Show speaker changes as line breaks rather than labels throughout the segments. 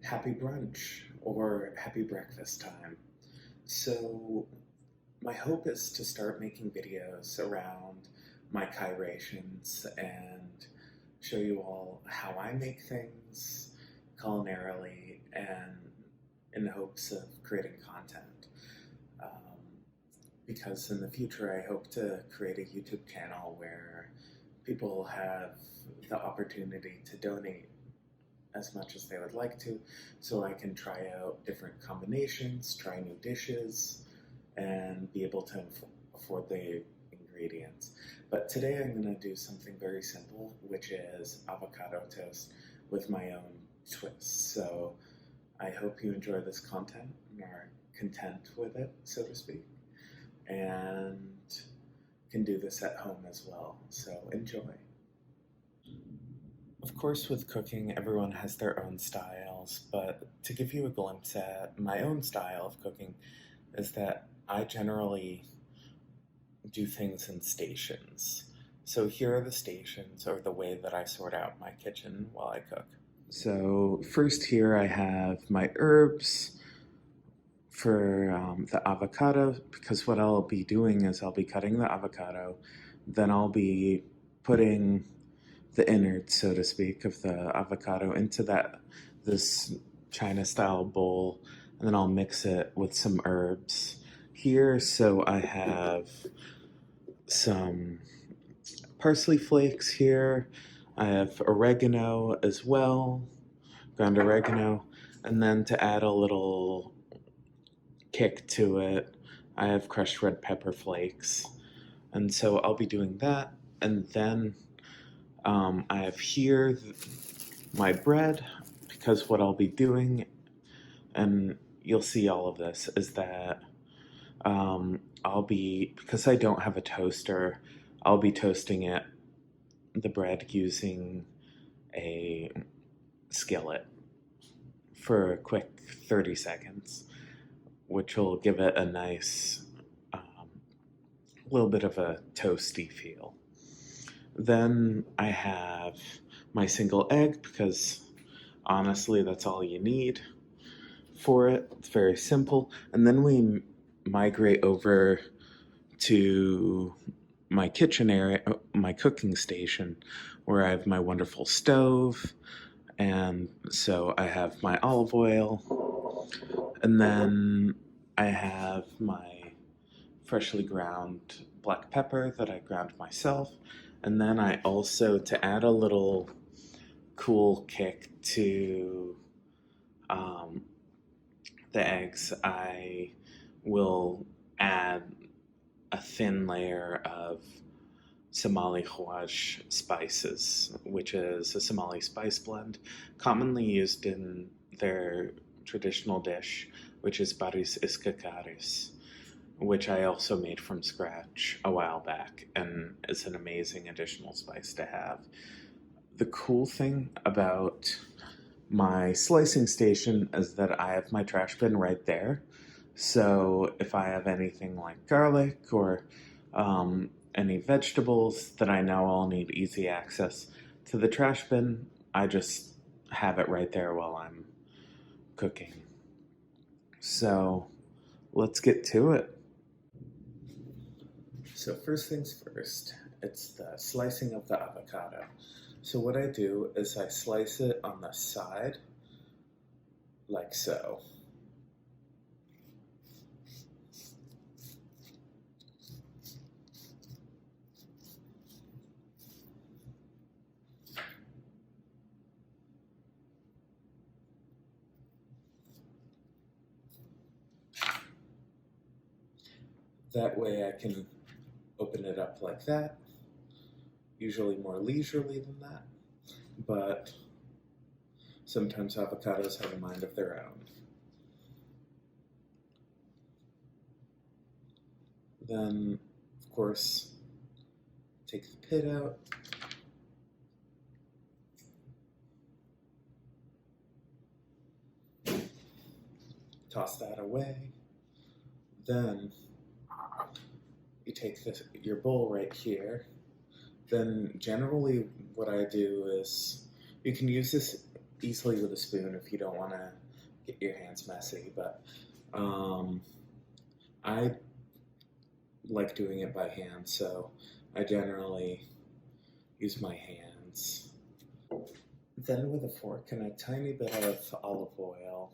happy brunch or happy breakfast time. So, my hope is to start making videos around my gyrations and show you all how I make things culinarily and in the hopes of creating content. Um, because in the future, I hope to create a YouTube channel where people have the opportunity to donate as much as they would like to, so I can try out different combinations, try new dishes, and be able to afford the ingredients. But today I'm going to do something very simple, which is avocado toast with my own twist. So I hope you enjoy this content and are content with it, so to speak, and can do this at home as well. So enjoy. Of course, with cooking, everyone has their own styles, but to give you a glimpse at my own style of cooking, is that I generally do things in stations. So here are the stations, or the way that I sort out my kitchen while I cook. So, first, here I have my herbs for the avocado, because what I'll be doing is I'll be cutting the avocado, then I'll be putting the innards, so to speak, of the avocado into this China style bowl, and then I'll mix it with some herbs here. So I have some parsley flakes here. I have oregano as well, ground oregano, and then to add a little kick to it, I have crushed red pepper flakes. And so I'll be doing that, and then I have here my bread, because what I'll be doing, and you'll see all of this, is that because I don't have a toaster, I'll be toasting the bread using a skillet for a quick 30 seconds, which will give it a nice little bit of a toasty feel. Then I have my single egg, because honestly, that's all you need for it. It's very simple. And then we migrate over to my kitchen area, my cooking station, where I have my wonderful stove. And so I have my olive oil, and then I have my freshly ground black pepper that I ground myself. And then I also, to add a little cool kick to the eggs, I will add a thin layer of Somali Khwash spices, which is a Somali spice blend commonly used in their traditional dish, which is baris iskakaris, which I also made from scratch a while back, and is an amazing additional spice to have. The cool thing about my slicing station is that I have my trash bin right there. So if I have anything like garlic or any vegetables that I know I'll need easy access to the trash bin, I just have it right there while I'm cooking. So let's get to it. So first things first, it's the slicing of the avocado. So what I do is I slice it on the side, like so. That way I can open it up like that, usually more leisurely than that, but sometimes avocados have a mind of their own. Then, of course, take the pit out. Toss that away. Then you take your bowl right here. Then generally what I do is, you can use this easily with a spoon if you don't want to get your hands messy, but I like doing it by hand, so I generally use my hands. Then with a fork and a tiny bit of olive oil,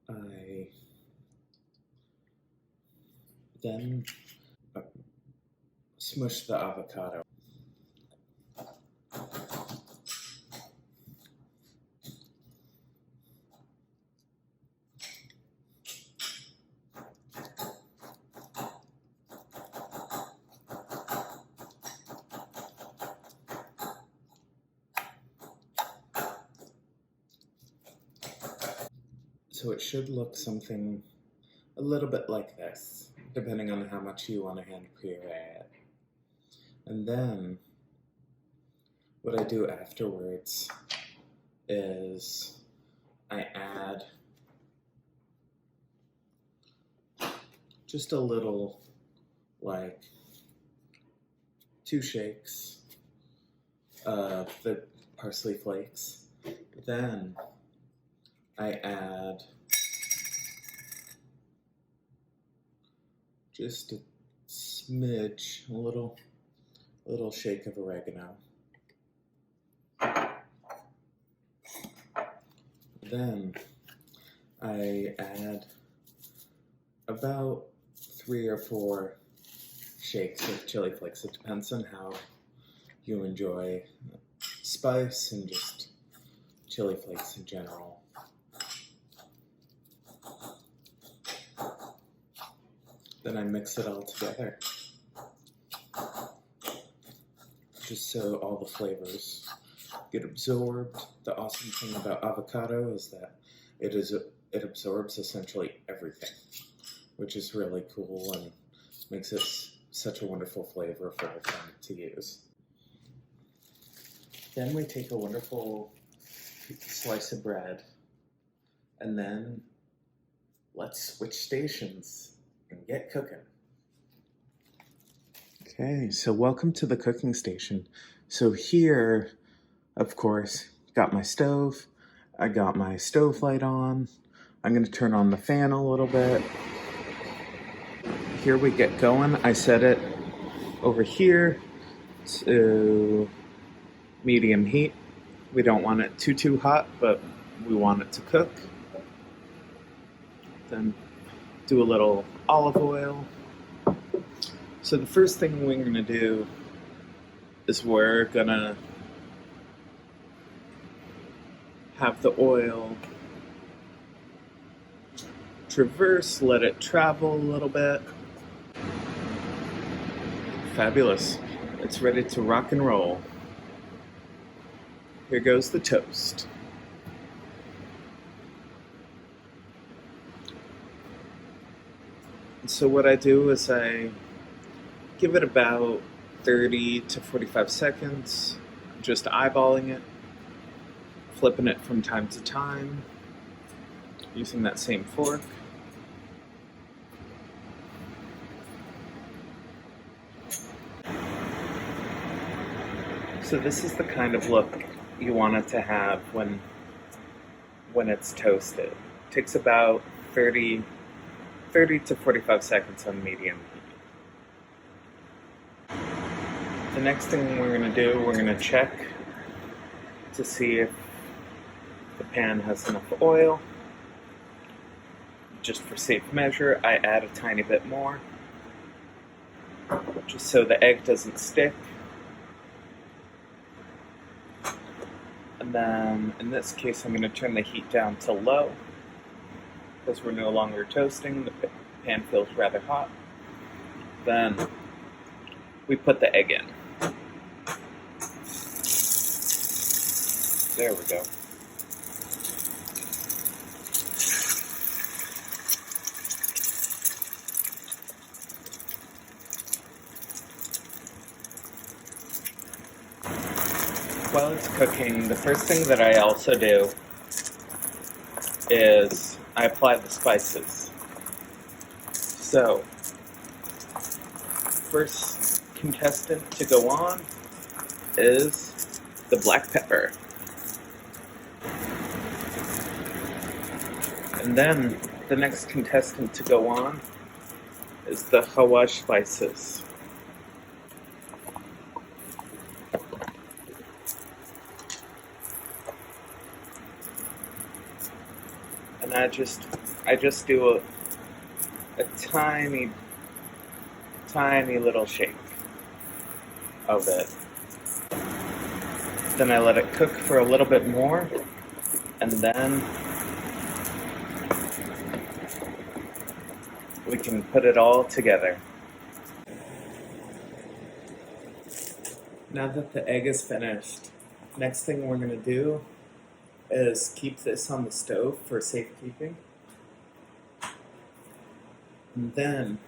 I then smush the avocado. So it should look something a little bit like this, depending on how much you want to hand puree it. And then what I do afterwards is I add just a little, like 2 shakes of the parsley flakes. Then I add just a smidge, a little shake of oregano. Then I add about 3 or 4 shakes of chili flakes. It depends on how you enjoy spice and just chili flakes in general. Then I mix it all together, just so all the flavors get absorbed. The awesome thing about avocado is that it absorbs essentially everything, which is really cool and makes it such a wonderful flavor for everyone to use. Then we take a wonderful slice of bread, and then let's switch stations and get cooking. Okay, so welcome to the cooking station. So here, of course, got my stove. I got my stove light on. I'm going to turn on the fan a little bit. Here we get going. I set it over here to medium heat. We don't want it too hot, but we want it to cook. Then do a little olive oil. So the first thing we're going to do is we're going to have the oil traverse, let it travel a little bit. Fabulous. It's ready to rock and roll. Here goes the toast. So what I do is I give it about 30 to 45 seconds, just eyeballing it, flipping it from time to time, using that same fork. So this is the kind of look you want it to have when it's toasted. It takes about 30 to 45 seconds on medium heat. The next thing we're going to do, we're going to check to see if the pan has enough oil. Just for safe measure, I add a tiny bit more, just so the egg doesn't stick. And then, in this case, I'm going to turn the heat down to low, because we're no longer toasting. The pan feels rather hot. Then we put the egg in. There we go. While it's cooking, the first thing that I also do is I apply the spices. So, first contestant to go on is the black pepper. And then the next contestant to go on is the Hawa spices. And I just do a tiny little shake of it. Then I let it cook for a little bit more, and then we can put it all together. Now that the egg is finished, next thing we're going to do is keep this on the stove for safekeeping. And then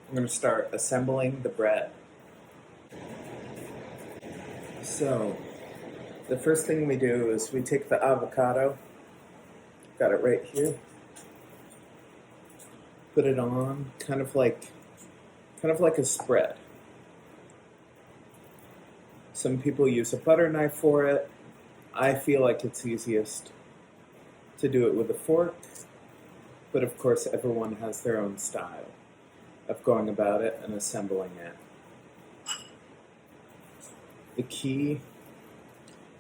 we're going to start assembling the bread. So, the first thing we do is we take the avocado, got it right here, put it on, kind of like a spread. Some people use a butter knife for it. I feel like it's easiest to do it with a fork, but of course everyone has their own style of going about it and assembling it. The key,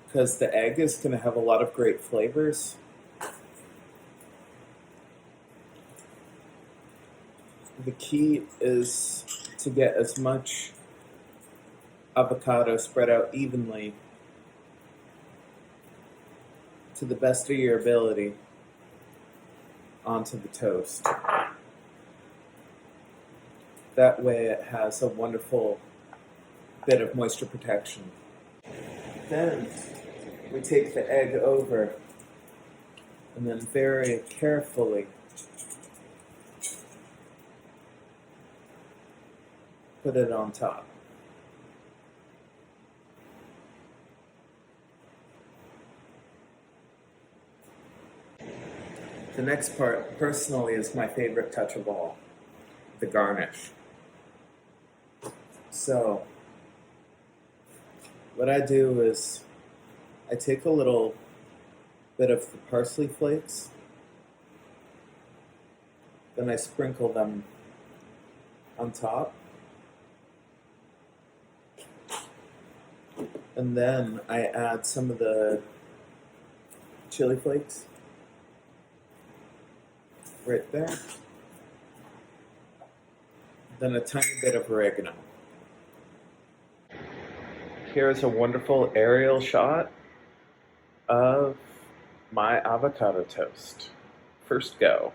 because the egg is going to have a lot of great flavors, the key is to get as much avocado spread out evenly to the best of your ability onto the toast. That way it has a wonderful bit of moisture protection. Then we take the egg over and then very carefully put it on top. The next part, personally, is my favorite touch of all, the garnish. So, what I do is I take a little bit of the parsley flakes, then I sprinkle them on top, and then I add some of the chili flakes right there, then a tiny bit of oregano. Here's a wonderful aerial shot of my avocado toast. First go.